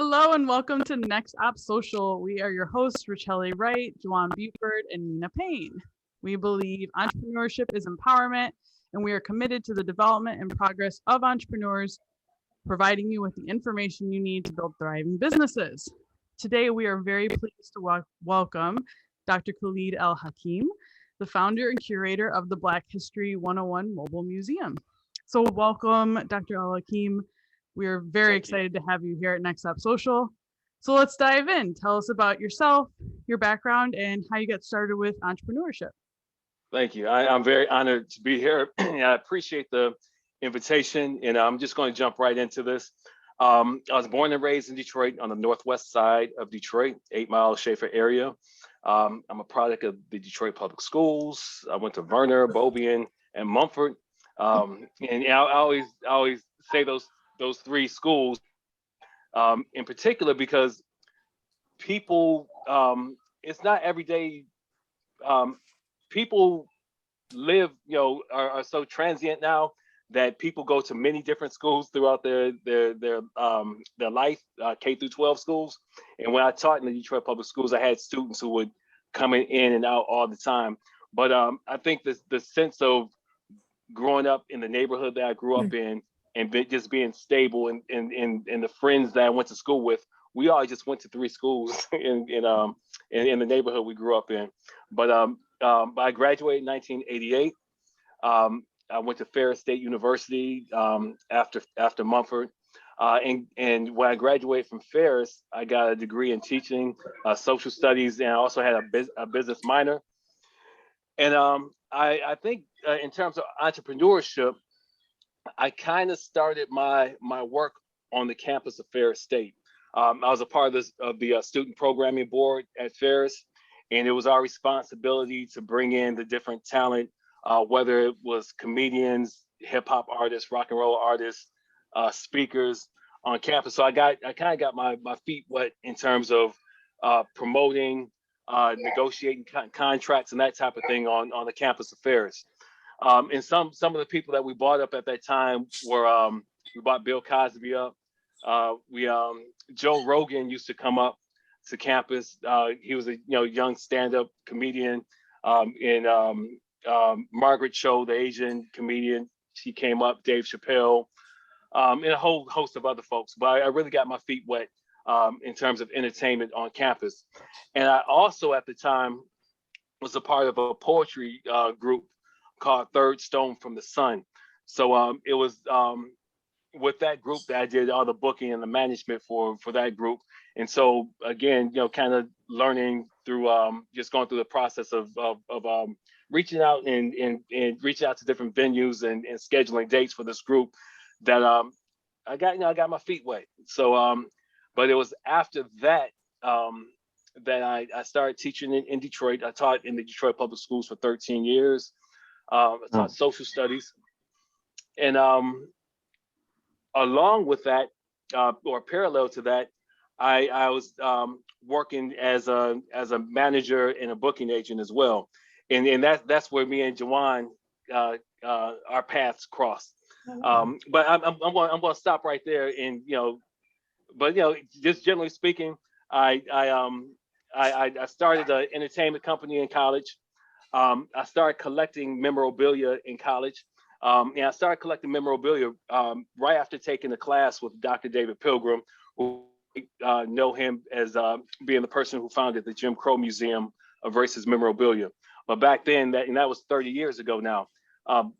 Hello and welcome to NextOppSocial. We are your hosts, Richelle Wright, Juwan Buford, and Nina Payne. We believe entrepreneurship is empowerment, and we are committed to the development and progress of entrepreneurs, providing you with the information you need to build thriving businesses. Today, we are very pleased to welcome Dr. Khalid el-Hakim, the founder and curator of the Black History 101 Mobile Museum. So welcome, Dr. el-Hakim. We are very excited to have you here at NextOppSocial. So let's dive in. Tell us about yourself, your background, and how you got started with entrepreneurship. Thank you. I'm very honored to be here. I appreciate the invitation, and I'm just going to jump right into this. I was born and raised in Detroit on the northwest side of Detroit, 8 Mile Schaefer area. I'm a product of the Detroit Public Schools. I went to Verner, Beaubien, and Mumford. And I always say those three schools in particular because people, it's not every day. People live, are so transient now that people go to many different schools throughout their life, K through 12 schools. And when I taught in the Detroit Public Schools, I had students who would come in and out all the time. But I think the sense of growing up in the neighborhood that I grew up in and just being stable and the friends that I went to school with, we all just went to three schools in the neighborhood we grew up in. But I graduated in 1988. I went to Ferris State University after Mumford. And when I graduated from Ferris, I got a degree in teaching, social studies, and I also had a business minor. And I think in terms of entrepreneurship, I kind of started my work on the campus of Ferris State. I was a part of the student programming board at Ferris, and it was our responsibility to bring in the different talent, whether it was comedians, hip hop artists, rock and roll artists, speakers on campus. So I kind of got my feet wet in terms of promoting, negotiating contracts and that type of thing on the campus of Ferris. And some of the people that we brought up at that time were we brought Bill Cosby up. Joe Rogan used to come up to campus. He was a young stand-up comedian. And Margaret Cho, the Asian comedian, she came up. Dave Chappelle, and a whole host of other folks. But I really got my feet wet in terms of entertainment on campus. And I also at the time was a part of a poetry group called Third Stone from the Sun. So it was with that group that I did all the booking and the management for that group. And so again, kind of learning through just going through the process of reaching out and reaching out to different venues and scheduling dates for this group that I got my feet wet. So but it was after that that I started teaching in Detroit. I taught in the Detroit Public Schools for 13 years. I taught social studies, and along with that, or parallel to that, I was working as a manager and a booking agent as well, and that's where me and Juwan our paths crossed. But I'm going to stop right there, and but just generally speaking, I started an entertainment company in college. I started collecting memorabilia in college. And I started collecting memorabilia right after taking a class with Dr. David Pilgrim, who know him as being the person who founded the Jim Crow Museum of Racist Memorabilia. But back then, that was 30 years ago now.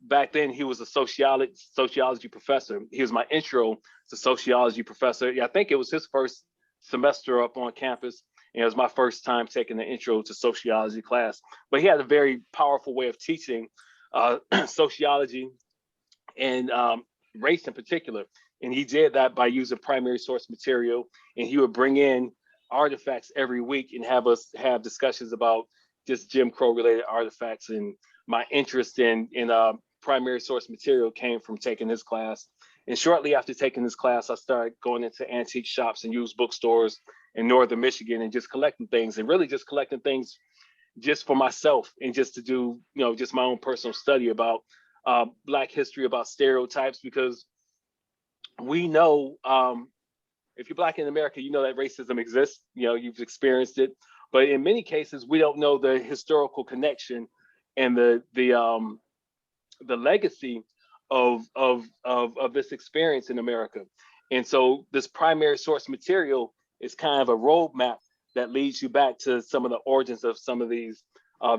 Back then, he was a sociology professor. He was my intro to sociology professor. I think it was his first semester up on campus. And it was my first time taking the intro to sociology class. But he had a very powerful way of teaching sociology and race in particular. And he did that by using primary source material. And he would bring in artifacts every week and have us have discussions about just Jim Crow related artifacts. And my interest in primary source material came from taking this class. And shortly after taking this class, I started going into antique shops and used bookstores in Northern Michigan and just collecting things, and really just collecting things just for myself and just to do, just my own personal study about Black history, about stereotypes, because we know if you're Black in America, you know that racism exists. You've experienced it, but in many cases, we don't know the historical connection and the legacy of this experience in America. And so this primary source material is kind of a roadmap that leads you back to some of the origins of some of these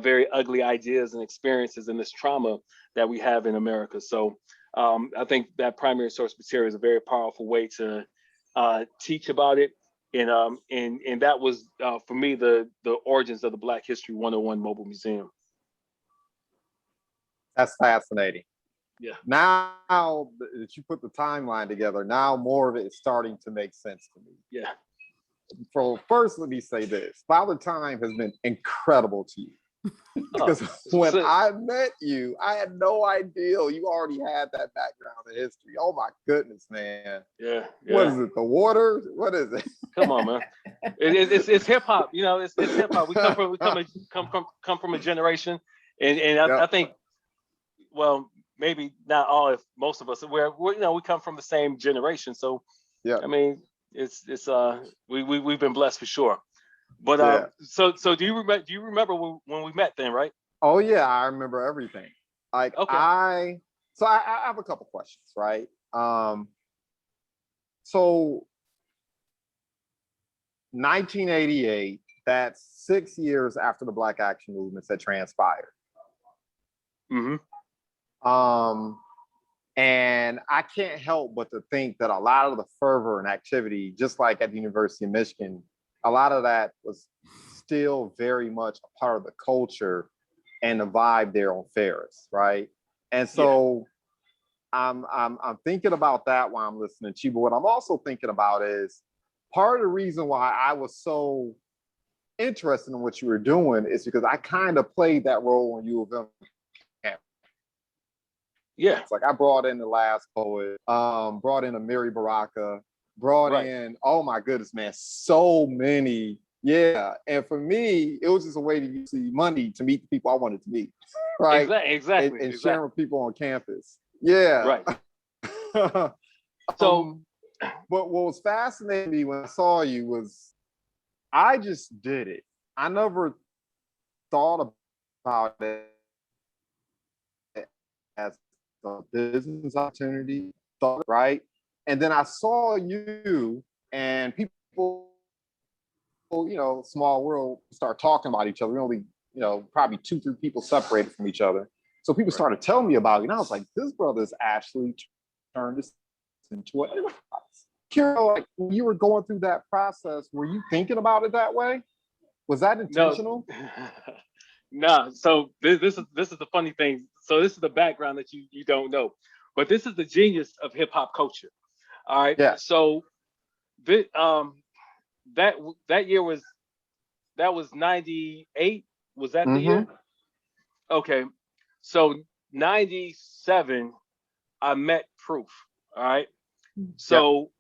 very ugly ideas and experiences and this trauma that we have in America. So I think that primary source material is a very powerful way to teach about it. And that was for me the origins of the Black History 101 Mobile Museum. That's fascinating. Yeah. Now that you put the timeline together, now more of it is starting to make sense to me. Yeah. So first, let me say this: Father Time has been incredible to you. Because when I met you, I had no idea you already had that background in history. Oh my goodness, man. Yeah. What is it? The water? What is it? Come on, man. It's hip hop. It's hip hop. We come from a generation, and I think, well, maybe not all, if most of us, we come from the same generation. So yeah, I mean, we've been blessed for sure. But so do you remember when we met then, right? Oh yeah, I remember everything. Like okay. I have a couple questions, right? So 1988, that's 6 years after the Black Action movements had transpired. Mm-hmm. And I can't help but to think that a lot of the fervor and activity, just like at the University of Michigan, a lot of that was still very much a part of the culture and the vibe there on Ferris, right? And so I'm thinking about that while I'm listening to you, but what I'm also thinking about is part of the reason why I was so interested in what you were doing is because I kind of played that role when you were camp. Yeah. It's like I brought in the last poet, brought in a Mary Baraka, brought in, oh my goodness, man, so many. Yeah. And for me, it was just a way to use the money to meet the people I wanted to meet. Right. Exactly. And sharing with people on campus. Yeah. Right. So, but what was fascinating me when I saw you was I just did it. I never thought about it as a business opportunity, right? And then I saw you and people, small world, start talking about each other. We only, probably 2-3 people separated from each other. So people started telling me about it. And I was like, this brother's actually turned this into an enterprise. Like when you were going through that process, were you thinking about it that way? Was that intentional? No. So this is the funny thing. So this is the background that you don't know. But this is the genius of hip hop culture. All right. Yeah. So that year was 98. Was that the year? Okay. So 97, I met Proof. All right. So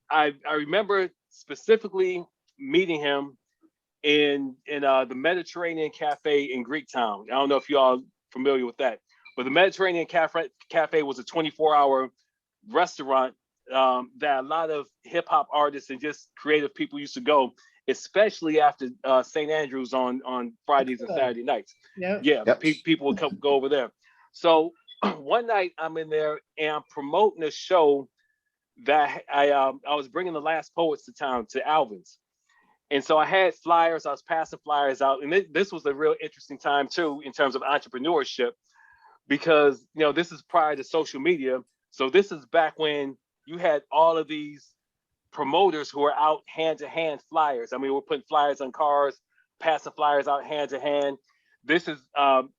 I remember specifically meeting him in the Mediterranean Cafe in Greektown. I don't know if you all familiar with that, but the Mediterranean Cafe was a 24-hour restaurant that a lot of hip hop artists and just creative people used to go, especially after St. Andrews on Fridays and Saturday nights. People would go over there. So one night I'm in there and I'm promoting a show that I was bringing the last poets to town, to Alvin's. And so I had flyers, I was passing flyers out. And this was a real interesting time too, in terms of entrepreneurship, because, this is prior to social media. So this is back when you had all of these promoters who are out hand to hand flyers. I mean, we're putting flyers on cars, passing flyers out hand to hand. This is an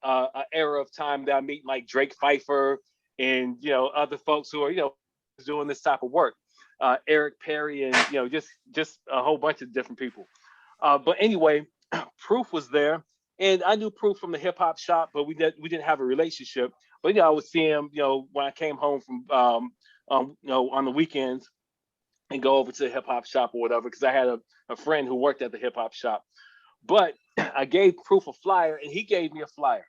era of time that I meet like Drake Pfeiffer and, other folks who are, doing this type of work. Eric Perry and, just a whole bunch of different people. But anyway, Proof was there. And I knew Proof from the hip hop shop, but we didn't have a relationship. But, I would see him, when I came home from, on the weekends and go over to the hip hop shop or whatever, because I had a friend who worked at the hip hop shop. But I gave Proof a flyer and he gave me a flyer.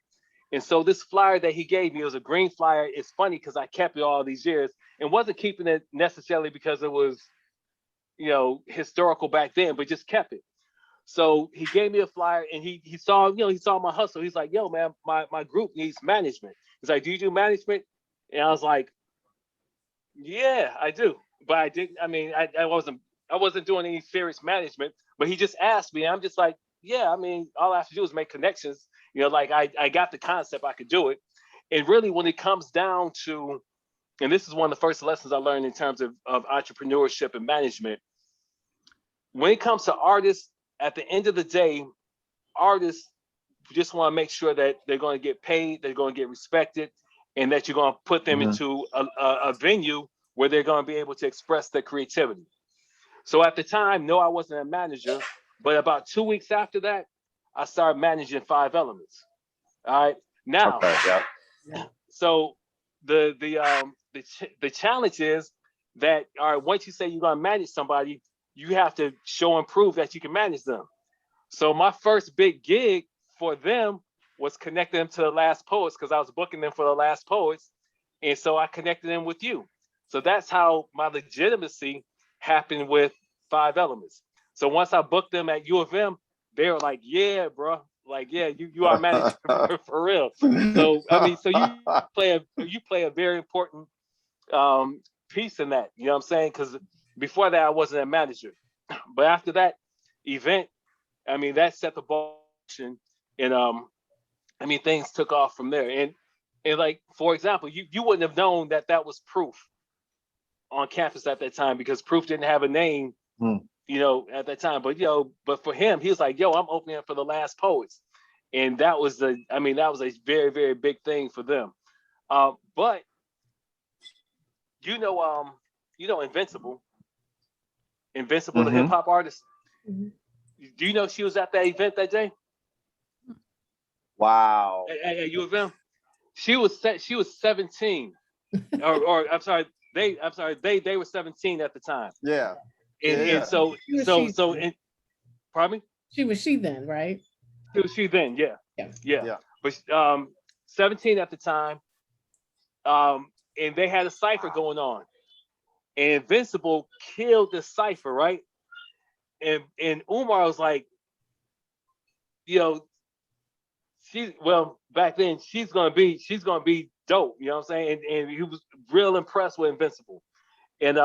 And so this flyer that he gave me was a green flyer. It's funny because I kept it all these years and wasn't keeping it necessarily because it was, historical back then, but just kept it. So he gave me a flyer, and he saw, he saw my hustle. He's like, yo, man, my group needs management. He's like, do you do management? And I was like, yeah, I do. But I didn't, I wasn't doing any serious management, but he just asked me. And I'm just like, yeah, all I have to do is make connections. Like I got the concept, I could do it. And really, when it comes down to, and this is one of the first lessons I learned in terms of entrepreneurship and management, when it comes to artists, at the end of the day, artists just want to make sure that they're going to get paid, they're going to get respected, and that you're going to put them into a venue where they're going to be able to express their creativity. So at the time, no, I wasn't a manager, but about 2 weeks after that, I started managing 5 Elements. All right. Now, so the challenge is that, all right, once you say you're going to manage somebody, you have to show and prove that you can manage them. So my first big gig for them was connecting them to the Last Poets, because I was booking them for the Last Poets. And so I connected them with you. So that's how my legitimacy happened with 5 Elements. So once I booked them at U of M, they were like, yeah, bro. Like, yeah, you are manager for real. So, so you play a very important piece in that, you know what I'm saying? Because before that, I wasn't a manager. But after that event, that set the ball in, and things took off from there. And like, for example, you wouldn't have known that was Proof on campus at that time, because Proof didn't have a name, at that time. But for him, he was like, yo, I'm opening up for the Last Poets. And that was a very, very big thing for them. But Invincible, the hip hop artist. Mm-hmm. Do you know she was at that event that day? Wow. At U of M. She was 17. or I'm sorry, they were 17 at the time. Yeah. And so pardon me? She was she then, right? She then, yeah. But 17 at the time. And they had a cipher going on. And Invincible killed the cipher, right? And Umar was like, back then she's gonna be dope, you know what I'm saying? And he was real impressed with Invincible. And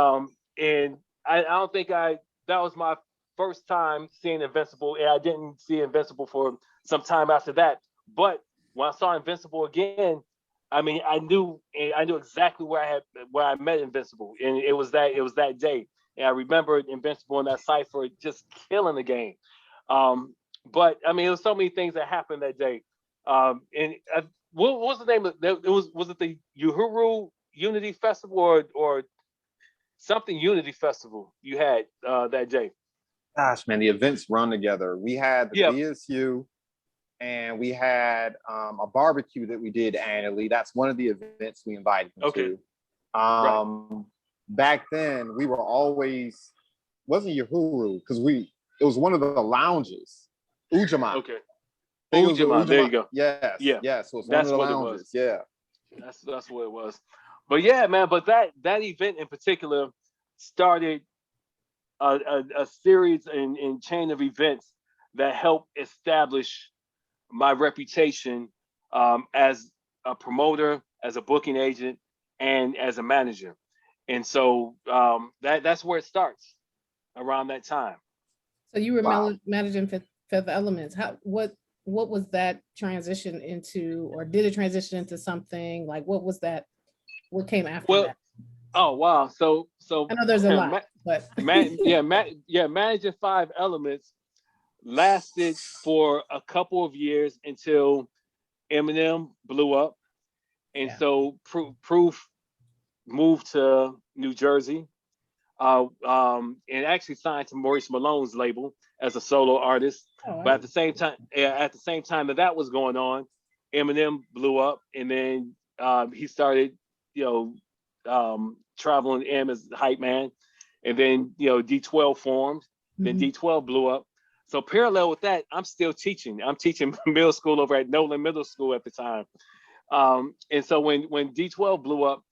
I don't think that was my first time seeing Invincible, and I didn't see Invincible for some time after that. But when I saw Invincible again, I knew exactly where I met Invincible, and it was that day. And I remember Invincible in that cipher just killing the game. But it was so many things that happened that day. What was the name of it? Was it the Uhuru Unity Festival or something Unity Festival you had that day? Gosh, man, the events run together. We had the BSU, and we had a barbecue that we did annually. That's one of the events we invited them to. Right. Back then, we were always, wasn't Uhuru, because it was one of the lounges. Ujamaa. Okay. Ujamaa, there you go. Yes. Yeah. Yes. So it's one of the lounges. Yeah. That's what it was. But yeah, man, but that event in particular started a series and chain of events that helped establish my reputation as a promoter, as a booking agent, and as a manager. And so that's where it starts, around that time. So you were managing Fifth Elements. What was that transition into, or did it transition into something like, what was that? What came after that? Oh wow! So I know there's a lot, but managing 5 Elements lasted for a couple of years until Eminem blew up, and so Proof moved to New Jersey, and actually signed to Maurice Malone's label as a solo artist. Oh, but at the same time that was going on, Eminem blew up, and then he started, traveling M as the hype man, and then D12 formed. Then D12 blew up. So parallel with that, I'm still teaching. I'm teaching middle school over at Nolan Middle School at the time. And so when D12 blew up,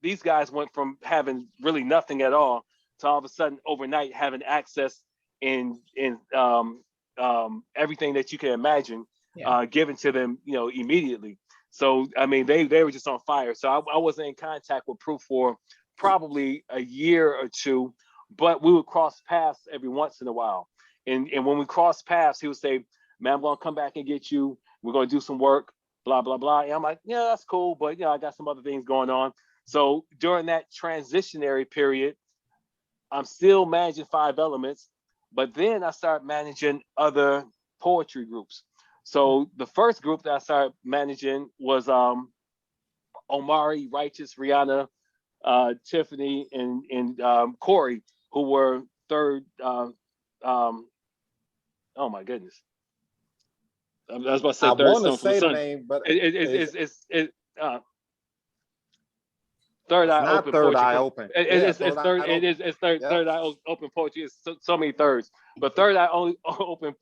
these guys went from having really nothing at all to all of a sudden overnight having access in everything that you can imagine given to them, immediately. So I mean, they were just on fire. So I wasn't in contact with Proof for probably a year or two, but we would cross paths every once in a while. And when we cross paths, he would say, "Man, I'm gonna come back and get you. We're gonna do some work, blah blah blah." And I'm like, "Yeah, that's cool, but I got some other things going on." So during that transitionary period, I'm still managing Five Elements, but then I started managing other poetry groups. So the first group that I started managing was Omari, Righteous, Rihanna, Tiffany, and Corey, who were third. Oh my goodness, I was about to say I third want to son from say the son. name, but It's Third it's Eye not Open Third Poetry. Eye Open. It's Third Eye third. Open. It's third. Yep. Third Eye Open Poetry. It's so many thirds, but Third Eye only open.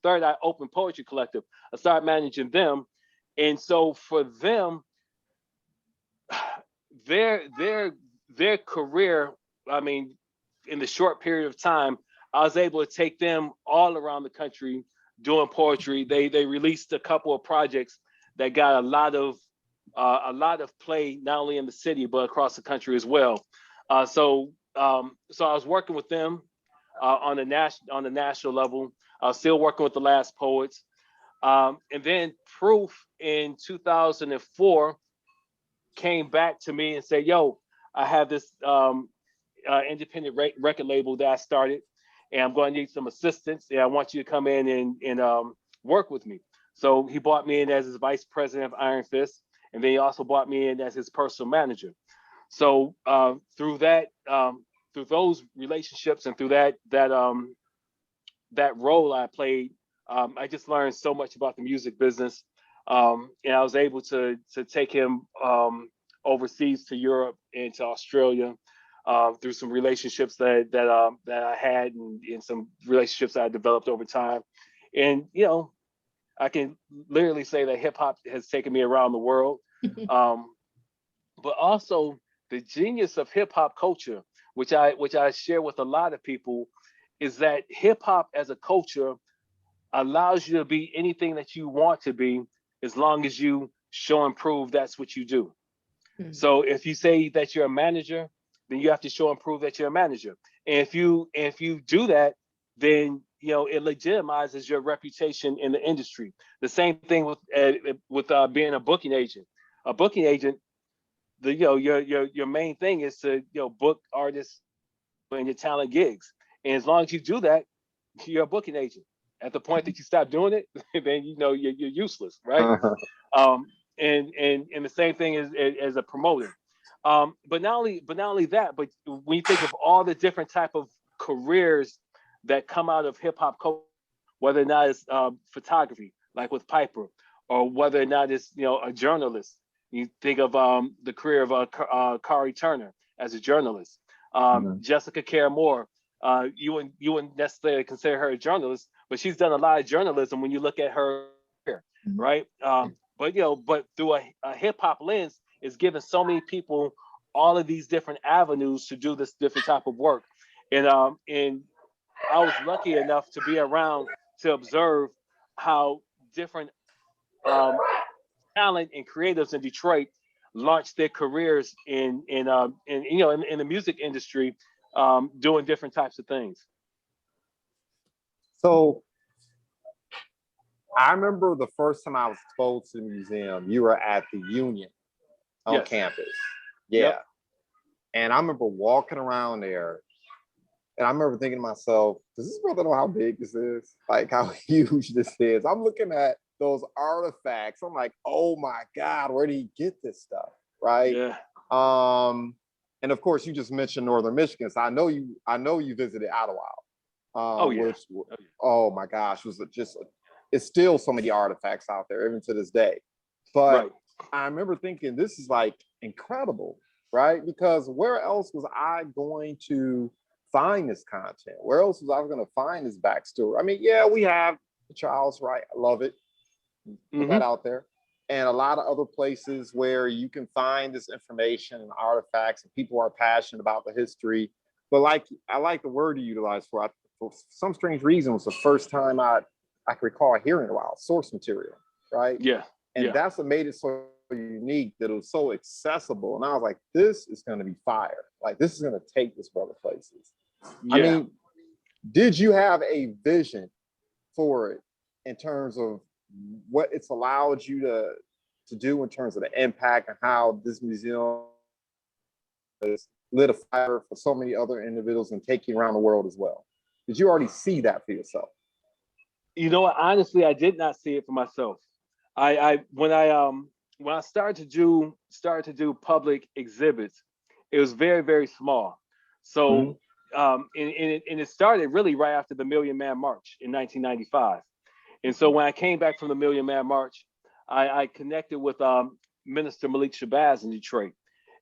Third Eye Open Poetry Collective. I started managing them, and so for them, their career. I mean, in the short period of time, I was able to take them all around the country doing poetry. They released a couple of projects that got a lot of play, not only in the city but across the country as well. So I was working with them on the national level. I was still working with the Last Poets, and then Proof in 2004 came back to me and said, "Yo, I have this independent record label that I started, and I'm going to need some assistance, and I want you to come in and work with me." So he brought me in as his vice president of Iron Fist, and then he also brought me in as his personal manager. So through those relationships and through that role I played, I just learned so much about the music business, and I was able to take him overseas to Europe and to Australia through some relationships that I had and some relationships that I developed over time. And I can literally say that hip hop has taken me around the world, but also the genius of hip hop culture, which I share with a lot of people, is that hip hop as a culture allows you to be anything that you want to be, as long as you show and prove that's what you do. Mm-hmm. So if you say that you're a manager, then you have to show and prove that you're a manager. And if you do that, then it legitimizes your reputation in the industry. The same thing with being a booking agent. A booking agent, your main thing is to book artists and your talent gigs. And as long as you do that, you're a booking agent. At the point that you stop doing it, then you're useless, right? And the same thing as a promoter. But not only that, but when you think of all the different type of careers that come out of hip hop culture, whether or not it's photography, like with Piper, or whether or not it's a journalist. You think of the career of Kari Turner as a journalist, Jessica Care Moore. You wouldn't necessarily consider her a journalist, but she's done a lot of journalism when you look at her career, right? But through a hip hop lens, it's given so many people all of these different avenues to do this different type of work, and I was lucky enough to be around to observe how different talent and creatives in Detroit launched their careers in the music industry, doing different types of things. So I remember the first time I was exposed to the museum, you were at the Union on campus. Yeah. Yep. And I remember walking around there, and I remember thinking to myself, does this brother know how big this is? Like how huge this is? I'm looking at those artifacts. I'm like, oh my God, where did he get this stuff? Right. Yeah. And of course you just mentioned Northern Michigan. So I know you visited Ottawa. Which, oh my gosh, it's still so many artifacts out there, even to this day. But I remember thinking, this is like incredible, right? Because where else was I going to find this content? Where else was I going to find this backstory? I mean, yeah, we have the Charles Wright. I love it. Put that out there. and a lot of other places where you can find this information and artifacts, and people are passionate about the history. But like, I like the word you utilize for some strange reason, was the first time I can recall hearing about source material, right? Yeah. And that's what made it so unique, that it was so accessible. And I was like, this is going to be fire. Like, this is going to take this brother places. Yeah. I mean, did you have a vision for it in terms of what it's allowed you to do in terms of the impact and how this museum has lit a fire for so many other individuals and taking around the world as well? Did you already see that for yourself? You know what? Honestly, I did not see it for myself. When I started to do public exhibits, it was very, very small. So and it started really right after the Million Man March in 1995. And so when I came back from the Million Man March, I connected with Minister Malik Shabazz in Detroit.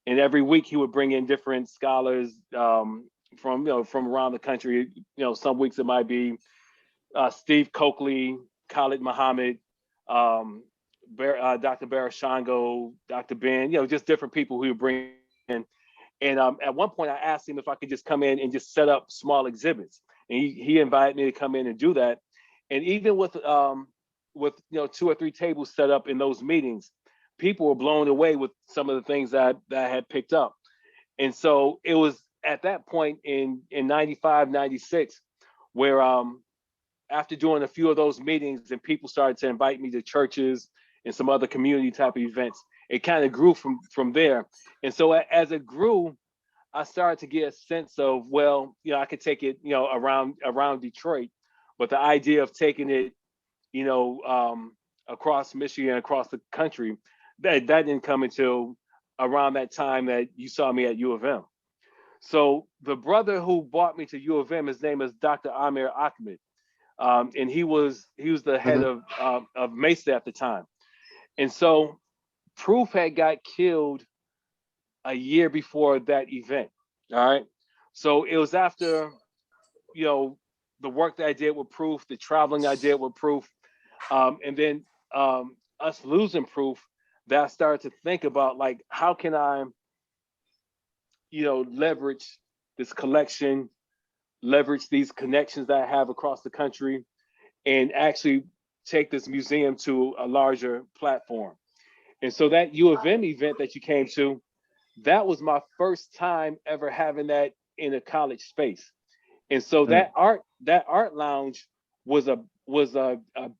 And every week he would bring in different scholars from around the country. Some weeks it might be Steve Coakley, Khalid Muhammad, Dr. Barashango, Dr. Ben, just different people who would bring in. And at one point I asked him if I could just come in and just set up small exhibits. And he invited me to come in and do that. And even with 2 or 3 tables set up in those meetings, people were blown away with some of the things that I had picked up. And so it was at that point in 95, 96, where after doing a few of those meetings and people started to invite me to churches and some other community type of events, it kind of grew from there. And so as it grew, I started to get a sense of, I could take it, around Detroit, but the idea of taking it, across Michigan, across the country, that didn't come until around that time that you saw me at U of M. So the brother who brought me to U of M, his name is Dr. Amir Ahmed. And he was the head of Mesa at the time. And so Proof had got killed a year before that event. All right. So it was after, the work that I did with Proof, the traveling I did with Proof, and then us losing Proof, that I started to think about, like, how can I, leverage this collection, leverage these connections that I have across the country, and actually take this museum to a larger platform. And so that U of M event that you came to, that was my first time ever having that in a college space. And so that art lounge was a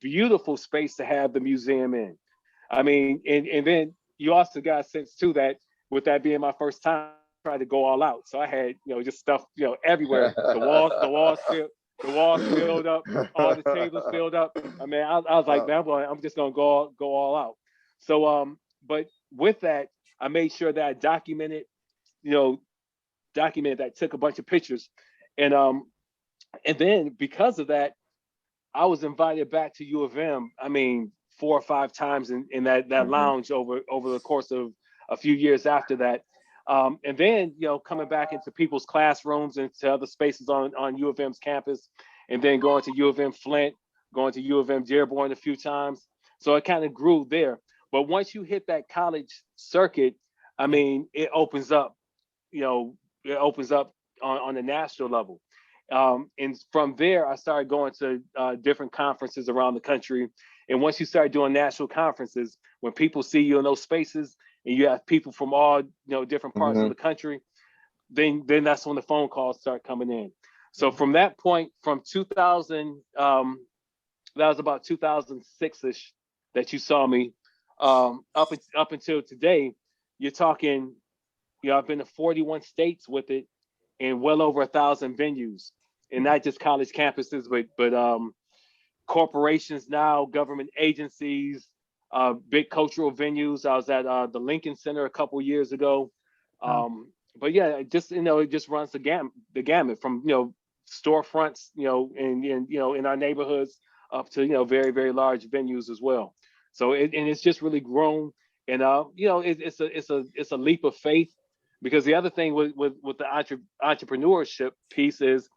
beautiful space to have the museum in. I mean, and then you also got a sense too that with that being my first time, I tried to go all out. So I had, just stuff, everywhere. The walls filled up, all the tables filled up. I mean, I was like, man, I'm just gonna go all out. So but with that, I made sure that I documented that, took a bunch of pictures. And then because of that, I was invited back to U of M, I mean, 4 or 5 times in that lounge over the course of a few years after that. And then, coming back into people's classrooms and to other spaces on U of M's campus, and then going to U of M Flint, going to U of M Dearborn a few times. So it kind of grew there. But once you hit that college circuit, I mean, it opens up, on the national level. And from there, I started going to different conferences around the country. And once you start doing national conferences, when people see you in those spaces and you have people from all different parts of the country, then that's when the phone calls start coming in. So from that point, from 2000, that was about 2006-ish that you saw me, up until today, you're talking, I've been to 41 states with it and well over 1,000 venues, and not just college campuses, but corporations now, government agencies, big cultural venues. I was at the Lincoln Center a couple years ago. But yeah, it just runs the gamut from, storefronts, in our neighborhoods up to, very, very large venues as well. So it's just really grown. And, it's a leap of faith, because the other thing with the entrepreneurship piece is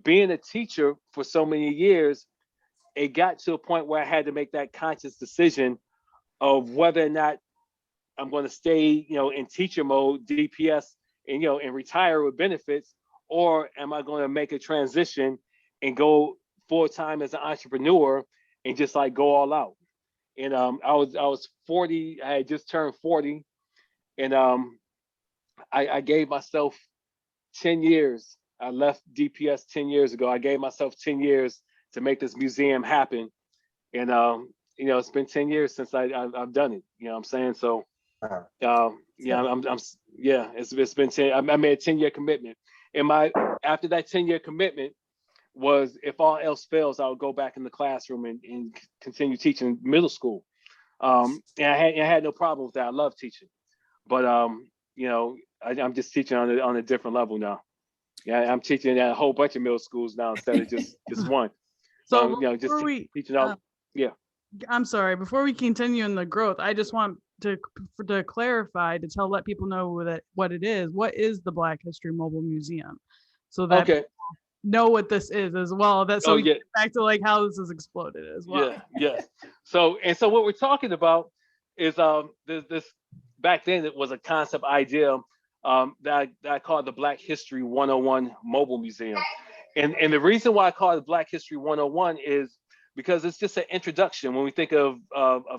being a teacher for so many years, it got to a point where I had to make that conscious decision of whether or not I'm going to stay, in teacher mode, DPS, and retire with benefits, or am I going to make a transition and go full time as an entrepreneur and just like go all out? And I was 40. I had just turned 40, and I gave myself 10 years. I left DPS 10 years ago. I gave myself 10 years to make this museum happen, and it's been 10 years since I've done it. You know what I'm saying? So. It's been 10. I made a 10-year commitment, and after that 10-year commitment was, if all else fails, I would go back in the classroom and continue teaching middle school. And I had no problem with that. I love teaching, but I'm just teaching on a different level now. Yeah, I'm teaching at a whole bunch of middle schools now instead of just one. So just teaching all. Yeah. I'm sorry. Before we continue in the growth, I just want to clarify, to let people know what it is. What is the Black History Mobile Museum? So that people know what this is as well. So we get back to like how this has exploded as well. Yeah. So what we're talking about is this back then it was a concept idea that I called the Black History 101 Mobile Museum. And the reason why I call it Black History 101 is because it's just an introduction. When we think of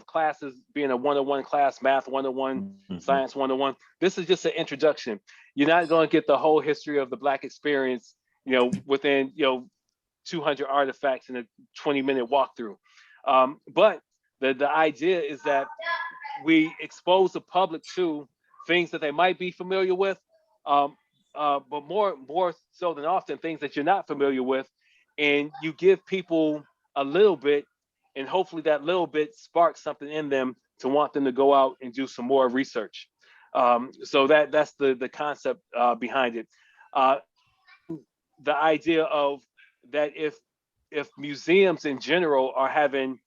classes being a 101 class, math 101, science 101, this is just an introduction. You're not going to get the whole history of the Black experience, within 200 artifacts in a 20-minute walkthrough. But the idea is that we expose the public to things that they might be familiar with, but more so than often, things that you're not familiar with, and you give people a little bit, and hopefully that little bit sparks something in them to want them to go out and do some more research. So that's the concept behind it. The idea of that if museums in general are having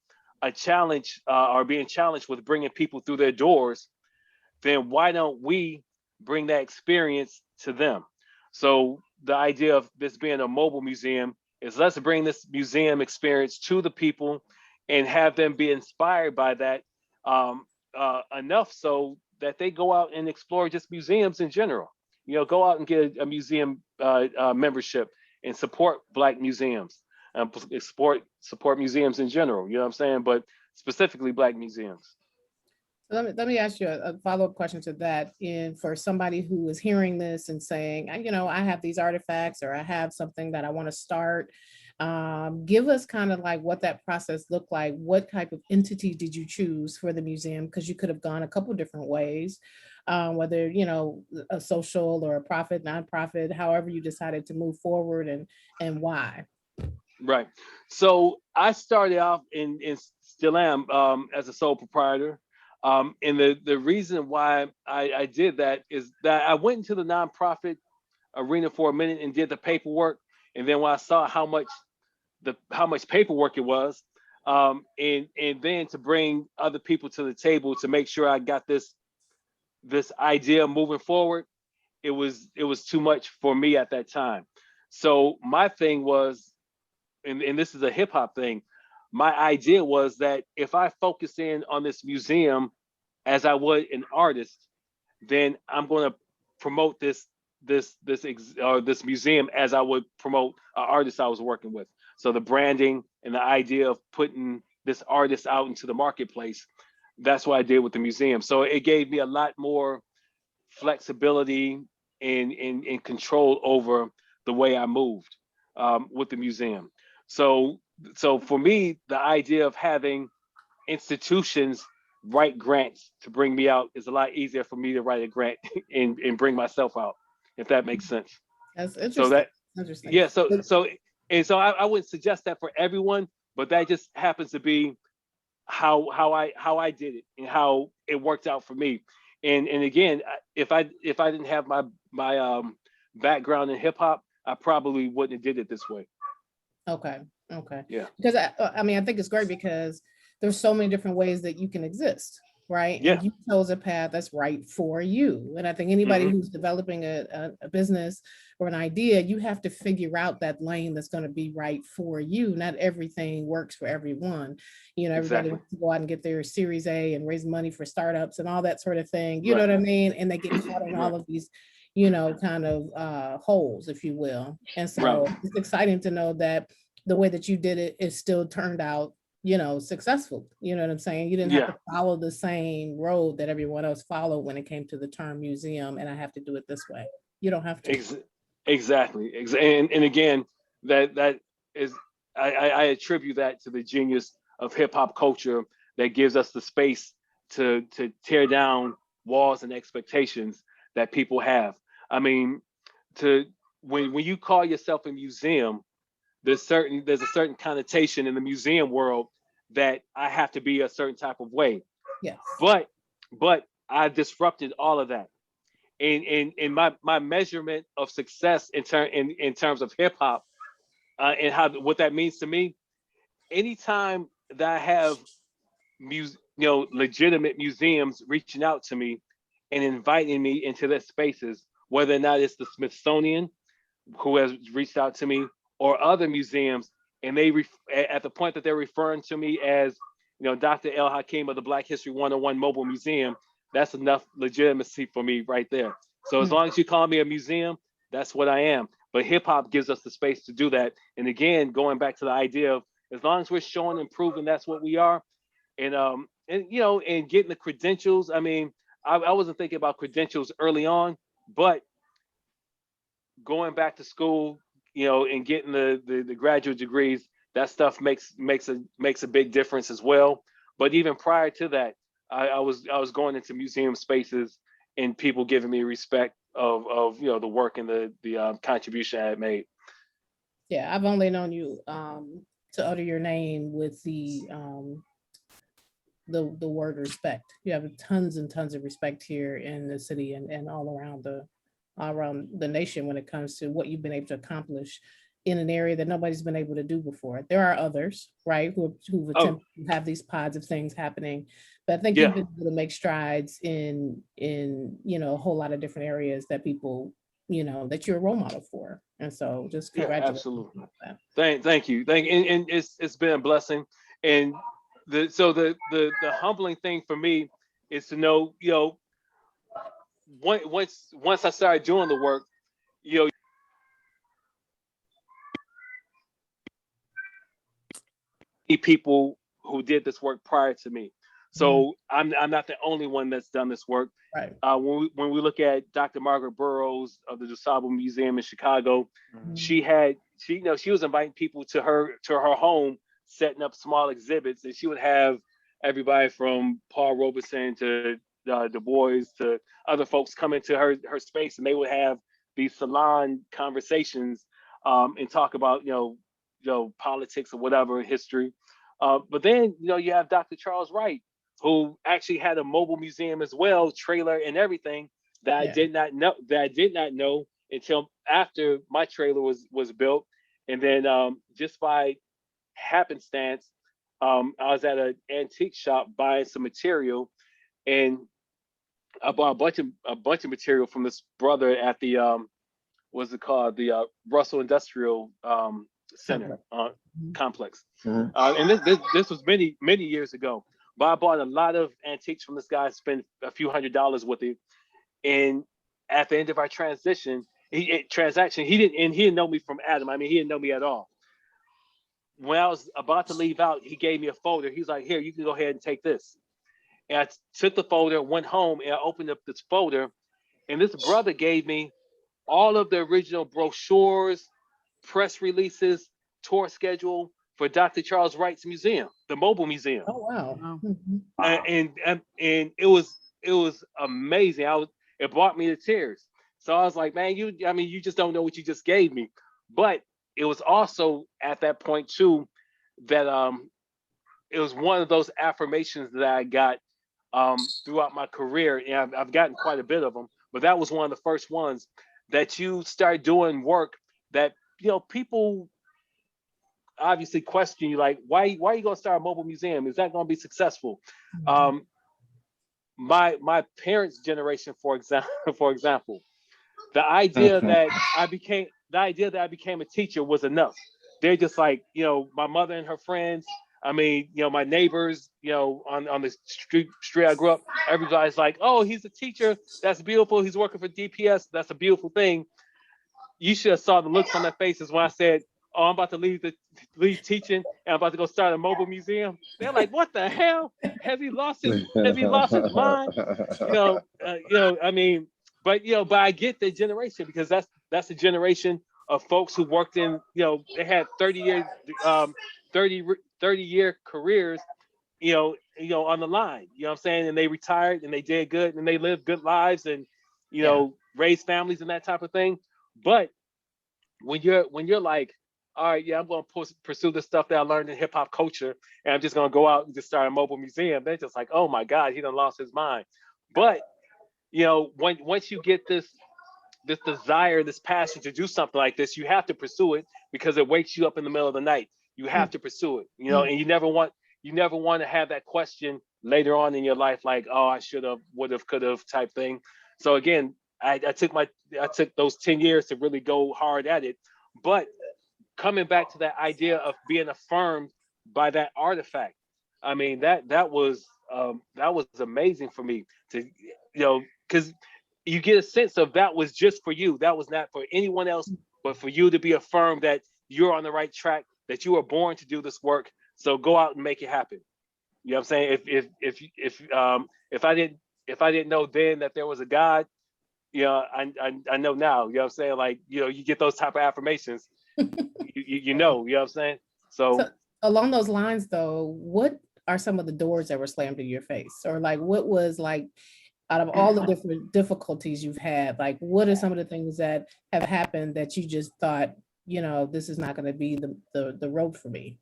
a challenge, are being challenged with bringing people through their doors, then why don't we bring that experience to them? So the idea of this being a mobile museum is, let's bring this museum experience to the people and have them be inspired by that enough so that they go out and explore just museums in general. Go out and get a museum membership and support Black museums, support museums in general. You know what I'm saying? But specifically Black museums. Let me ask you a follow-up question to that. For somebody who is hearing this and saying, I have these artifacts, or I have something that I want to start, give us kind of like what that process looked like. What type of entity did you choose for the museum? Because you could have gone a couple different ways, whether, a social or a profit, nonprofit, however you decided to move forward, and why. Right. So I started off and still am as a sole proprietor. And the reason why I did that is that I went into the nonprofit arena for a minute and did the paperwork. And then when I saw how much paperwork it was, and then to bring other people to the table to make sure I got this idea moving forward, it was too much for me at that time. So my thing was, and this is a hip hop thing, my idea was that if I focus in on this museum as I would an artist, then I'm going to promote this museum as I would promote an artist I was working with. So the branding and the idea of putting this artist out into the marketplace, that's what I did with the museum. So it gave me a lot more flexibility and control over the way I moved with the museum. So for me, the idea of having institutions write grants to bring me out is a lot easier for me to write a grant and bring myself out, if that makes sense. That's interesting. Interesting. Yeah. So I wouldn't suggest that for everyone, but that just happens to be how I did it and how it worked out for me. And again, if I didn't have my background in hip hop, I probably wouldn't have did it this way. Okay. Yeah. Because I think it's great because there's so many different ways that you can exist. right? Yeah. And you chose a path that's right for you. And I think anybody who's developing a business or an idea, you have to figure out that lane that's going to be right for you. Not everything works for everyone. You know, everybody Exactly. wants to go out and get their Series A and raise money for startups and all that sort of thing. You know Right. what I mean? And they get caught in all Right. of these, you know, kind of holes, if you will. And so Right. it's exciting to know that the way that you did it, it still turned out, you know, successful. You know what I'm saying? You didn't have Yeah. to follow the same road that everyone else followed when it came to the term museum, and I have to do it this way. You don't have to. Exactly. And again, that is, I attribute that to the genius of hip hop culture that gives us the space to tear down walls and expectations that people have. I mean, to when you call yourself a museum, there's a certain connotation in the museum world that I have to be a certain type of way. Yes. But I disrupted all of that. And my measurement of success in terms of hip hop, and how what that means to me, anytime that I have legitimate museums reaching out to me and inviting me into their spaces, whether or not it's the Smithsonian who has reached out to me, or other museums, and at the point that they're referring to me as, Dr. El-Hakim of the Black History 101 Mobile Museum, that's enough legitimacy for me right there. So as long as you call me a museum, that's what I am. But hip hop gives us the space to do that. And again, going back to the idea of, as long as we're showing and proving that's what we are, and getting the credentials. I mean, I wasn't thinking about credentials early on, but going back to school, and getting the graduate degrees, that stuff makes a big difference as well. But even prior to that, I was going into museum spaces and people giving me respect of the work and the contribution I had made. Yeah, I've only known you to utter your name with the word respect. You have tons and tons of respect here in the city and all around the nation when it comes to what you've been able to accomplish in an area that nobody's been able to do before. There are others, right, who've attempted to have these pods of things happening, but I think you've been able to make strides in a whole lot of different areas that people, that you're a role model for. And so just congratulations. Absolutely. Thank you. And it's been a blessing. And the humbling thing for me is to know, once I started doing the work, people who did this work prior to me. So I'm not the only one that's done this work. Right. When we look at Dr. Margaret Burroughs of the DuSable Museum in Chicago, she was inviting people to her home, setting up small exhibits, and she would have everybody from Paul Robeson to Du Bois to other folks come into her space, and they would have these salon conversations and talk about politics or whatever, history. But then you have Dr. Charles Wright, who actually had a mobile museum as well, trailer and everything, that I did not know until after my trailer was built. And then just by happenstance, I was at an antique shop buying some material, and I bought a bunch of material from this brother at the what's it called, the Russell Industrial Center complex. And this was many years ago. But I bought a lot of antiques from this guy, spent a few $100s with it. And at the end of our transaction, he didn't know me from Adam. I mean, he didn't know me at all. When I was about to leave out, he gave me a folder. He's like, "Here, you can go ahead and take this." And I took the folder, went home, and I opened up this folder. And this brother gave me all of the original brochures, press releases, tour schedule for Dr. Charles Wright's museum, the mobile museum. Oh wow! And it was amazing. It brought me to tears. So I was like, man, you just don't know what you just gave me. But it was also at that point too that it was one of those affirmations that I got throughout my career, and I've gotten quite a bit of them. But that was one of the first ones that you start doing work that people obviously question you, like, why are you going to start a mobile museum? Is that going to be successful? my parents' generation, for example, the idea that I became a teacher was enough. They're just like, my mother and her friends. I mean, my neighbors, on the street I grew up, everybody's like, oh, he's a teacher. That's beautiful. He's working for DPS. That's a beautiful thing. You should have saw the looks on their faces when I said, oh, I'm about to leave teaching and I'm about to go start a mobile museum. They're like, what the hell? Has he lost his mind? I mean, but I get the generation, because that's a generation of folks who worked in, they had 30-year careers, on the line, you know what I'm saying? And they retired and they did good and they lived good lives and, raised families and that type of thing. But when you're like, all right, yeah, I'm going to pursue the stuff that I learned in hip hop culture, and I'm just going to go out and just start a mobile museum, they're just like, oh my God, he done lost his mind. But once you get this desire, this passion to do something like this, you have to pursue it, because it wakes you up in the middle of the night. You have to pursue it, and you never want to have that question later on in your life, like, oh, I should have, would have, could have type thing. So again, I took those 10 years to really go hard at it. But coming back to that idea of being affirmed by that artifact, I mean, that was amazing for me to, because you get a sense of that was just for you. That was not for anyone else, but for you to be affirmed that you're on the right track, that you were born to do this work. So go out and make it happen. You know what I'm saying? If I didn't know then that there was a God, I know now. You know what I'm saying? Like, you get those type of affirmations. you know what I'm saying? So along those lines, though, what are some of the doors that were slammed in your face, or like what was like, out of all the different difficulties you've had, like what are some of the things that have happened that you just thought, this is not going to be the road for me?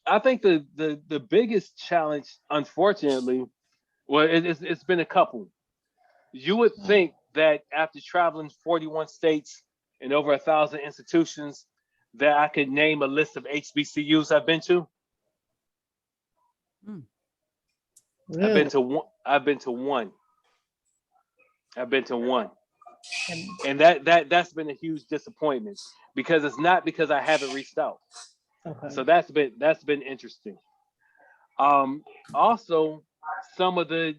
I think the biggest challenge, unfortunately, well, it's been a couple. You would think that after traveling 41 states and over 1,000 institutions, that I could name a list of HBCUs I've been to. Really? I've been to one. And that's been a huge disappointment, because it's not because I haven't reached out. Okay. So that's been interesting. Also, some of the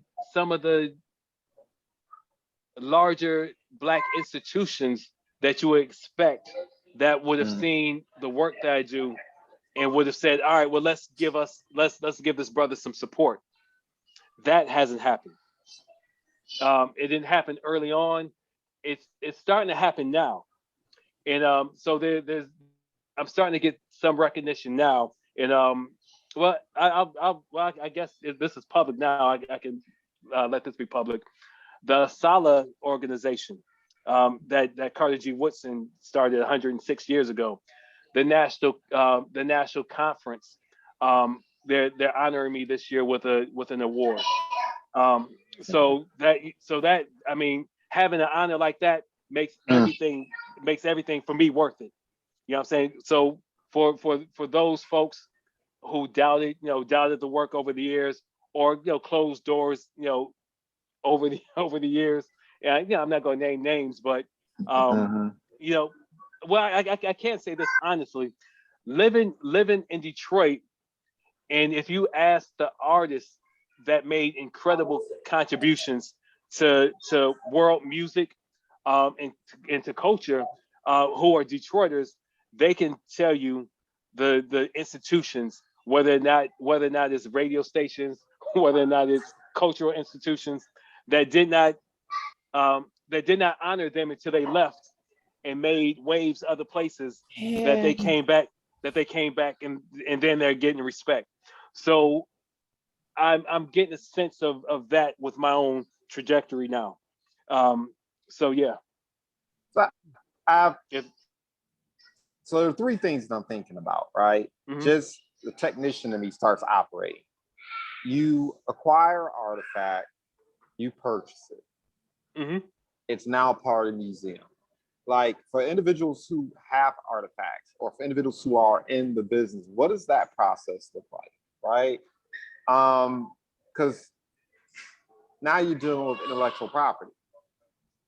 larger Black institutions that you would expect that would have seen the work that I do and would have said, all right, well, let's give this brother some support. That hasn't happened. It didn't happen early on. It's starting to happen now. And so I'm starting to get some recognition now. And I guess if this is public now, I can let this be public. The Sala organization that Carter G. Woodson started 106 years ago, the national conference, they're honoring me this year with an award. So that I mean, having an honor like that makes everything for me worth it. You know what I'm saying? So for those folks who doubted the work over the years, or closed doors, over the years. And I'm not going to name names, but well, I can't say this honestly. Living in Detroit, and if you ask the artists that made incredible contributions to world music, and to culture, who are Detroiters, they can tell you the institutions, whether or not it's radio stations, whether or not it's cultural institutions, that did not honor them until they left and made waves other places, that they came back and then they're getting respect. So I'm getting a sense of that with my own trajectory now. So yeah. So there are three things that I'm thinking about, right? Mm-hmm. Just the technician in me starts operating. You acquire an artifact, you purchase it. Mm-hmm. It's now part of the museum. Like, for individuals who have artifacts, or for individuals who are in the business, what does that process look like, right? because now you're dealing with intellectual property,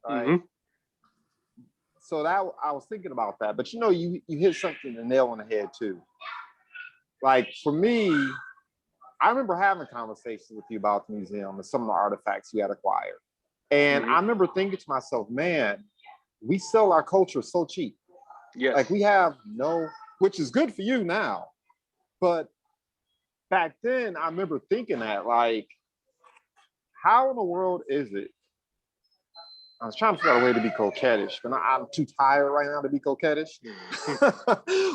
right? Mhm. So that I was thinking about that, but you hit something, the nail on the head too. Like for me, I remember having conversations with you about the museum and some of the artifacts you had acquired. And I remember thinking to myself, man, we sell our culture so cheap. Yes. Like we have which is good for you now. But back then, I remember thinking that, like, how in the world is it? I was trying to figure out a way to be coquettish, but I'm too tired right now to be coquettish.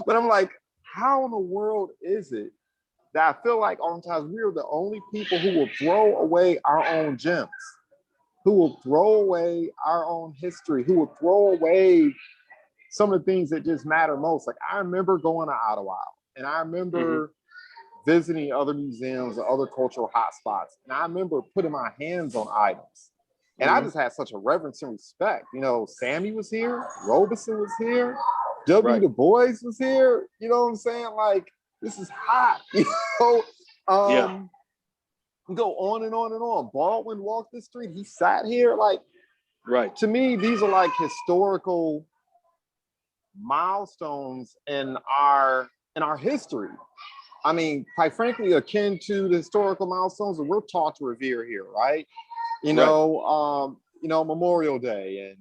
But I'm like, how in the world is it that I feel like oftentimes we are the only people who will throw away our own gems, who will throw away our own history, who will throw away some of the things that just matter most. Like I remember going to Ottawa, and I remember visiting other museums or other cultural hotspots, and I remember putting my hands on items. And I just had such a reverence and respect. Sammy was here, Robeson was here, W. Du Bois was here. You know what I'm saying? Like, this is hot. We go on and on and on. Baldwin walked the street. He sat here. Like, to me, these are like historical milestones in our history. I mean, quite frankly, akin to the historical milestones that we're taught to revere here, right? Memorial Day and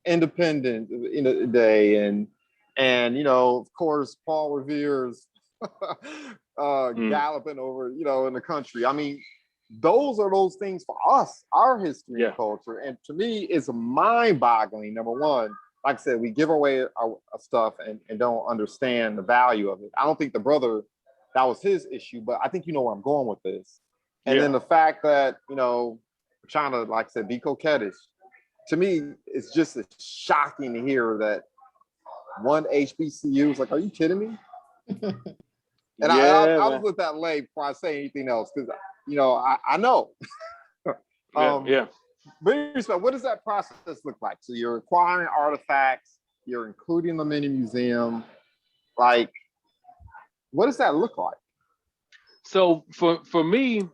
Independence Day, and of course, Paul Revere's galloping over, in the country. I mean, those are those things for us, our history and culture. And to me, it's mind-boggling. Number one, like I said, we give away our stuff and don't understand the value of it. I don't think the brother, that was his issue, but I think you know where I'm going with this. And then the fact that, trying to, like I said, be coquettish, to me, it's just shocking to hear that one HBCU is like, are you kidding me? And I'll just let that lay before I say anything else, because, I know. But what does that process look like? So you're acquiring artifacts, you're including them in a museum. Like, what does that look like? So for me,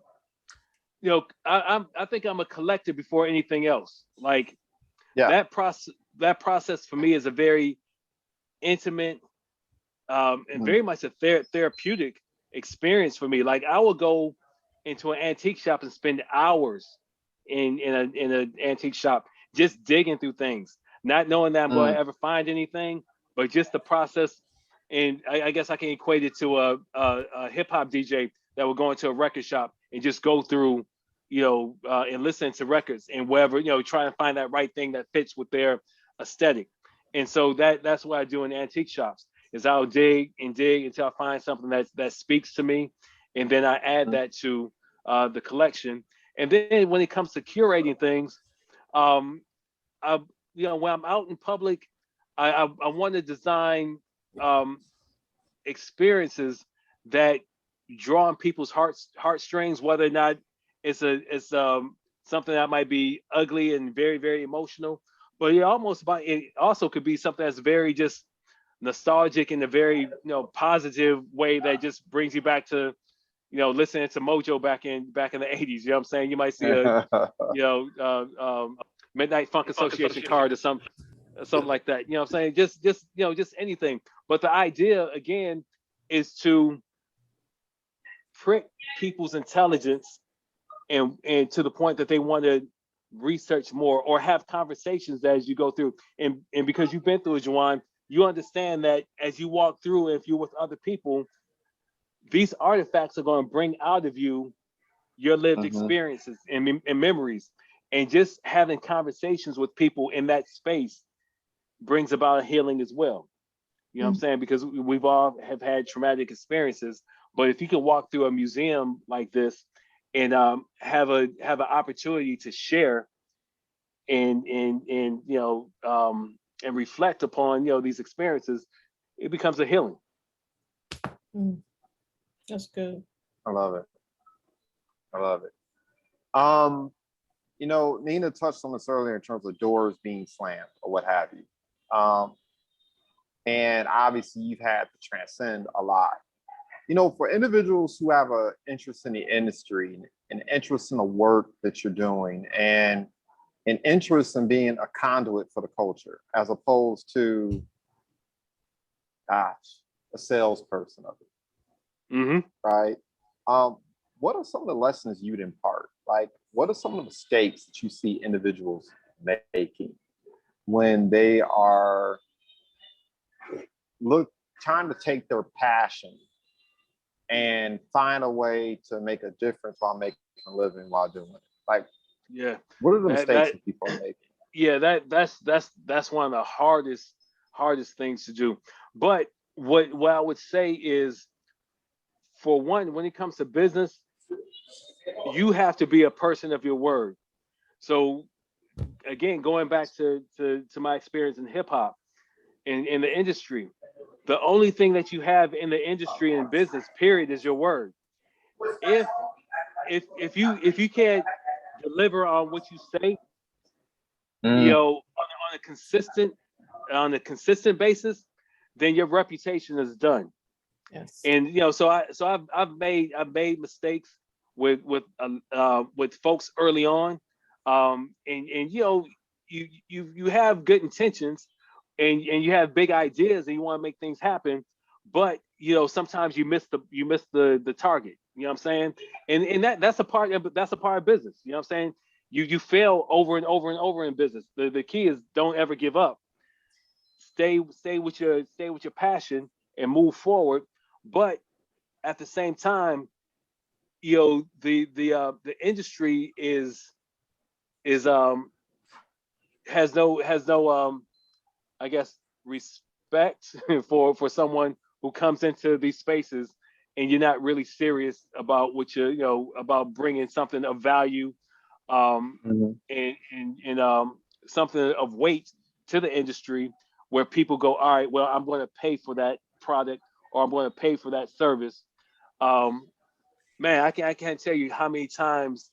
I think I'm a collector before anything else. Like that process for me is a very intimate and very much a therapeutic experience for me. Like I will go into an antique shop and spend hours in an antique shop just digging through things, not knowing that I'm going to ever find anything, but just the process. And I guess I can equate it to a hip hop DJ that will go into a record shop and just go through, and listen to records and wherever, try and find that right thing that fits with their aesthetic. And so that's what I do in antique shops is I'll dig until I find something that speaks to me. And then I add that to the collection. And then when it comes to curating things, when I'm out in public, I want to design experiences that draw on people's heartstrings, whether or not it's something that might be ugly and very, very emotional, but it also could be something that's very just nostalgic in a very positive way that just brings you back to listening to Mojo back in the 80s. You know what I'm saying? You might see a Midnight Funk Association card or something like that. You know what I'm saying? Just anything. But the idea again is to prick people's intelligence and to the point that they want to research more or have conversations as you go through. And because you've been through it, Juwan, you understand that as you walk through, if you're with other people, these artifacts are going to bring out of you your lived experiences and memories. And just having conversations with people in that space brings about a healing as well. You know what I'm saying? Because we've all have had traumatic experiences, but if you can walk through a museum like this and have an opportunity to share and reflect upon these experiences, it becomes a healing. That's good. I love it. Nina touched on this earlier in terms of doors being slammed or what have you. And obviously you've had to transcend a lot. For individuals who have an interest in the industry an interest in the work that you're doing, and an interest in being a conduit for the culture, as opposed to, gosh, a salesperson of it, right? What are some of the lessons you'd impart? Like, what are some of the mistakes that you see individuals making when they are trying to take their passion and find a way to make a difference while making a living while doing it? Like, Yeah. what are the mistakes that people are making? Yeah, that's one of the hardest things to do. But what I would say is, for one, when it comes to business, you have to be a person of your word. So again, going back to my experience in hip hop, in the industry, the only thing that you have in the industry and business, period, is your word. If if you can't deliver on what you say, on a consistent basis, then your reputation is done. Yes. And I've made mistakes with folks early on, and you have good intentions, and you have big ideas, and you want to make things happen, but sometimes you miss the target. You know what I'm saying? And that's a part of business. You know what I'm saying? You fail over and over and over in business. The key is, don't ever give up. Stay with your passion and move forward. But at the same time, the industry has no I guess respect for someone who comes into these spaces, and you're not really serious about what about bringing something of value, and something of weight to the industry, where people go, all right, well, I'm going to pay for that product, or I'm going to pay for that service. Man, I can't tell you how many times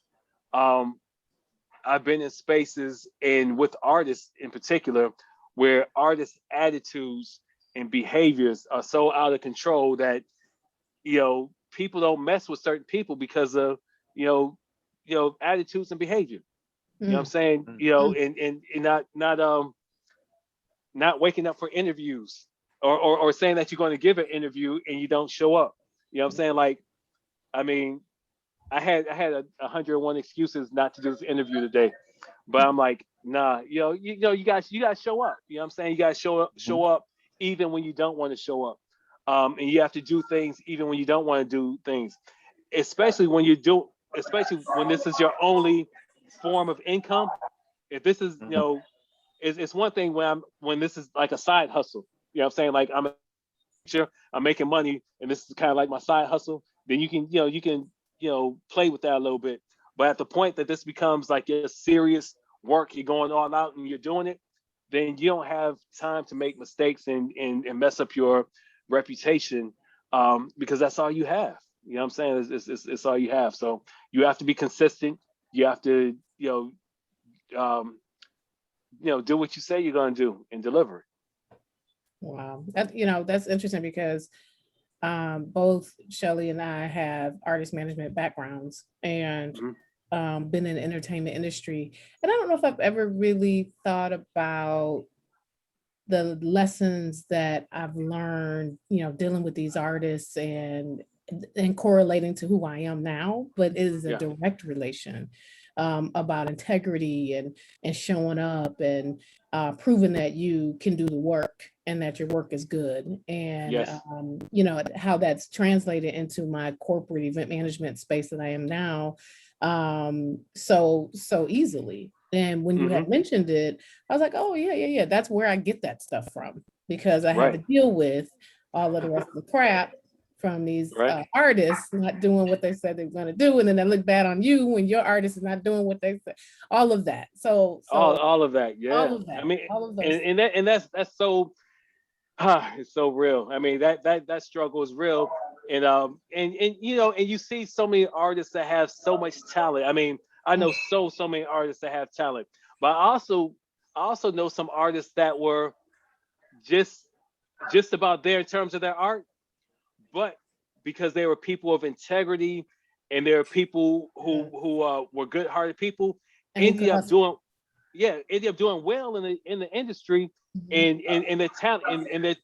I've been in spaces, and with artists in particular, where artists' attitudes and behaviors are so out of control that people don't mess with certain people because of attitudes and behavior. You know what I'm saying? And not waking up for interviews, or saying that you're going to give an interview and you don't show up. You know what I'm saying? Like, I mean, I had 101 excuses not to do this interview today, but I'm like, nah, you guys show up. You know what I'm saying? You guys show up even when you don't want to show up, and you have to do things even when you don't want to do things, especially when this is your only form of income. If this is it's one thing when this is like a side hustle. You know what I'm saying? Like, I'm making money, and this is kind of like my side hustle. Then you can play with that a little bit. But at the point that this becomes like your serious work, you're going all out and you're doing it, then you don't have time to make mistakes and mess up your reputation, because that's all you have. You know what I'm saying? It's all you have. So you have to be consistent. You have to do what you say you're going to do and deliver. Wow. That's interesting, because both Shelly and I have artist management backgrounds, and been in the entertainment industry. And I don't know if I've ever really thought about the lessons that I've learned, dealing with these artists and correlating to who I am now, but it is a direct relation about integrity and showing up and proving that you can do the work and that your work is good. And, how that's translated into my corporate event management space that I am now, so easily. And when you had mentioned it, I was like, oh, yeah. That's where I get that stuff from, because I had to deal with all of the rest of the crap from these artists not doing what they said they were going to do. And then they look bad on you when your artist is not doing what they said, all of that. So all of that. Yeah. All of that. I mean, all of those. And that's so, it's so real. I mean, that struggle is real. And you see so many artists that have so much talent. I mean, I know so many artists that have talent, but I also know some artists that were just about there in terms of their art, but because they were people of integrity and there are people who were good-hearted people, And ended up doing well in the industry, and their talent and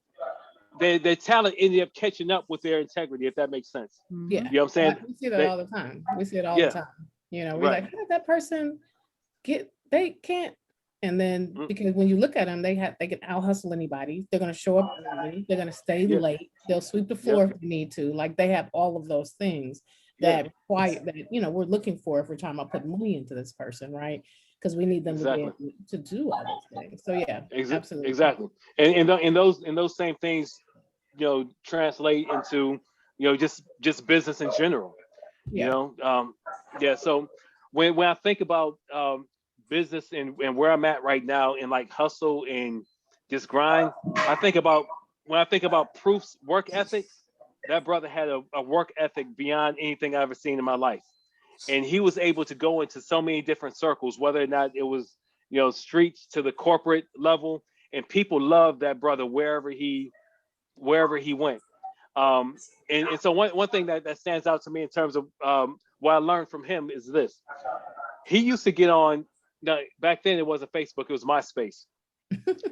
their talent ended up catching up with their integrity, if that makes sense. Yeah. You know what I'm saying? We see that all the time. We see it all the time. You know, we're like, how did that person they can't. And then because when you look at them, they can out hustle anybody. They're going to show up early. They're going to stay late. They'll sweep the floor if they need to. Like, they have all of those things that require that, you know, we're looking for if we're talking about putting money into this person, right? Because we need them to be able to do all those things. So yeah, absolutely. Exactly. And those same things, you know, translate into, you know, just business in general. You know, so when I think about business and where I'm at right now and like hustle and just grind, when I think about Proof's work ethic, that brother had a work ethic beyond anything I've ever seen in my life. And he was able to go into so many different circles, whether or not it was, you know, streets to the corporate level, and people loved that brother wherever he went. And so one thing that stands out to me in terms of what I learned from him is this. He used to get on, now, back then it wasn't Facebook, it was MySpace.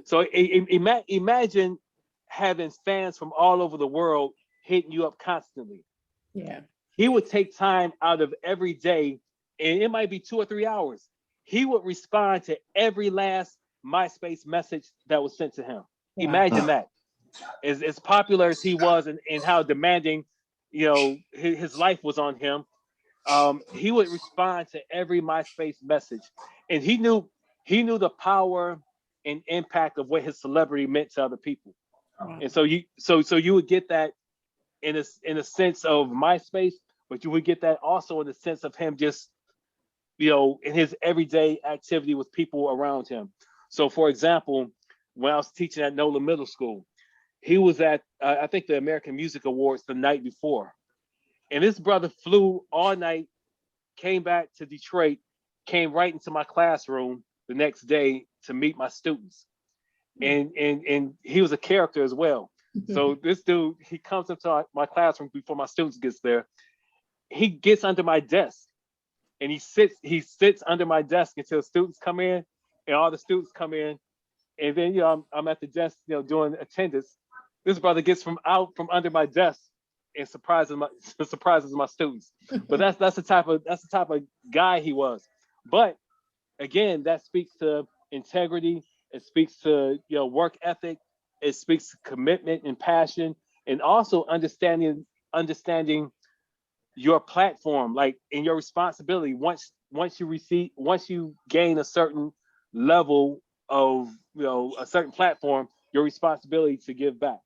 So imagine having fans from all over the world hitting you up constantly. Yeah. He would take time out of every day, and it might be 2 or 3 hours. He would respond to every last MySpace message that was sent to him. Wow. Imagine that. As popular as he was and how demanding, you know, his life was on him, he would respond to every MySpace message, and he knew the power and impact of what his celebrity meant to other people. Wow. And so you would get that in a sense of MySpace, but you would get that also in the sense of him just, you know, in his everyday activity with people around him. So, for example, when I was teaching at NOLA Middle School, he was at, I think, the American Music Awards the night before. And this brother flew all night, came back to Detroit, came right into my classroom the next day to meet my students. And he was a character as well. So this dude, he comes into my classroom before my students gets there. He gets under my desk and he sits under my desk until students come in, and all the students come in. And then, you know, I'm at the desk, you know, doing attendance. This brother gets from under my desk and surprises my students. But that's the type of guy he was. But again, that speaks to integrity. It speaks to, you know, work ethic. It speaks to commitment and passion, and also understanding your platform, like, in your responsibility. Once you gain a certain level of, you know, a certain platform, your responsibility to give back.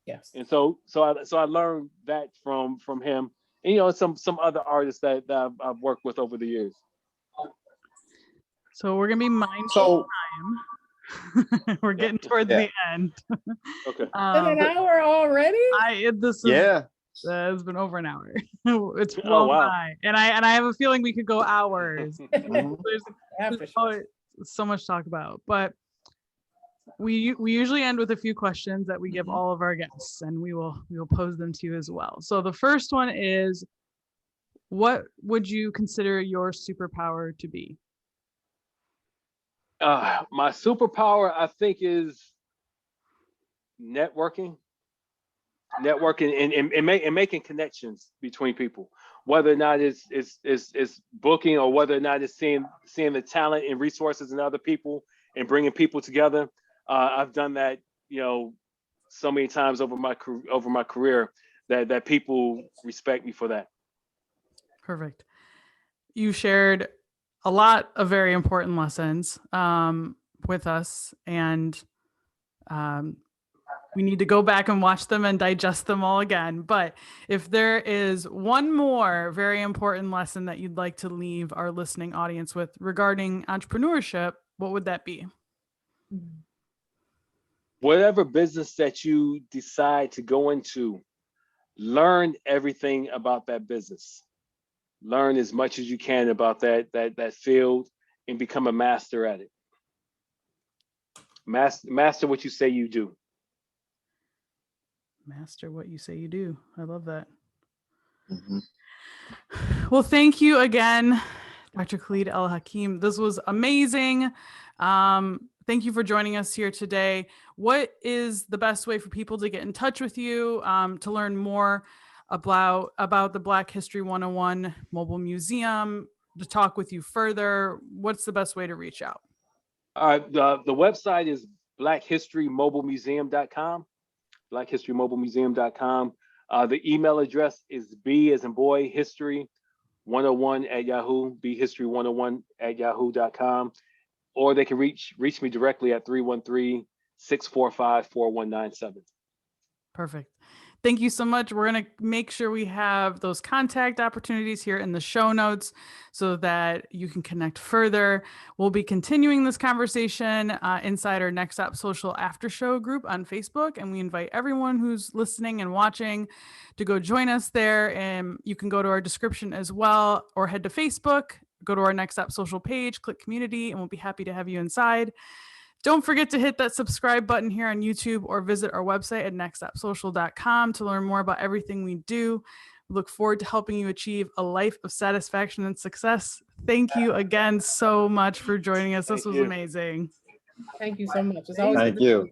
Yes. And so I learned that from him, and, you know, some other artists that I've worked with over the years. So we're gonna be mindful of time. We're getting towards the end. Okay. In an hour already? It's been over an hour. It's flown by, and I have a feeling we could go hours. There's so much to talk about, but we usually end with a few questions that we give all of our guests, and we will pose them to you as well. So the first one is, what would you consider your superpower to be? My superpower, I think, is networking and making connections between people, whether or not it's booking, or whether or not it's seeing the talent and resources in other people and bringing people together. I've done that, you know, so many times over my career that people respect me for that. Perfect. You shared a lot of very important lessons with us, and we need to go back and watch them and digest them all again. But if there is one more very important lesson that you'd like to leave our listening audience with regarding entrepreneurship, what would that be? Whatever business that you decide to go into, learn everything about that business. Learn as much as you can about that field, and become a master at it. Master what you say you do. Master what you say you do. I love that. Mhm. Well, thank you again, Dr. Khalid el-Hakim. This was amazing. Thank you for joining us here today. What is the best way for people to get in touch with you, to learn more about the Black History 101 Mobile Museum, to talk with you further? What's the best way to reach out? The website is blackhistorymobilemuseum.com, blackhistorymobilemuseum.com. The email address is b as in boy history 101 at Yahoo, bhistory101@yahoo.com, or they can reach me directly at 313-645-4197. Perfect. Thank you so much. We're going to make sure we have those contact opportunities here in the show notes so that you can connect further. We'll be continuing this conversation inside our Next Stop Social After Show group on Facebook, and we invite everyone who's listening and watching to go join us there. And you can go to our description as well, or head to Facebook, go to our Next Stop Social page, click community, and we'll be happy to have you inside. Don't forget to hit that subscribe button here on YouTube, or visit our website at nextstoppsocial.com to learn more about everything we do. We look forward to helping you achieve a life of satisfaction and success. Thank you again so much for joining us. This was amazing. Thank you so much. It's always Thank you.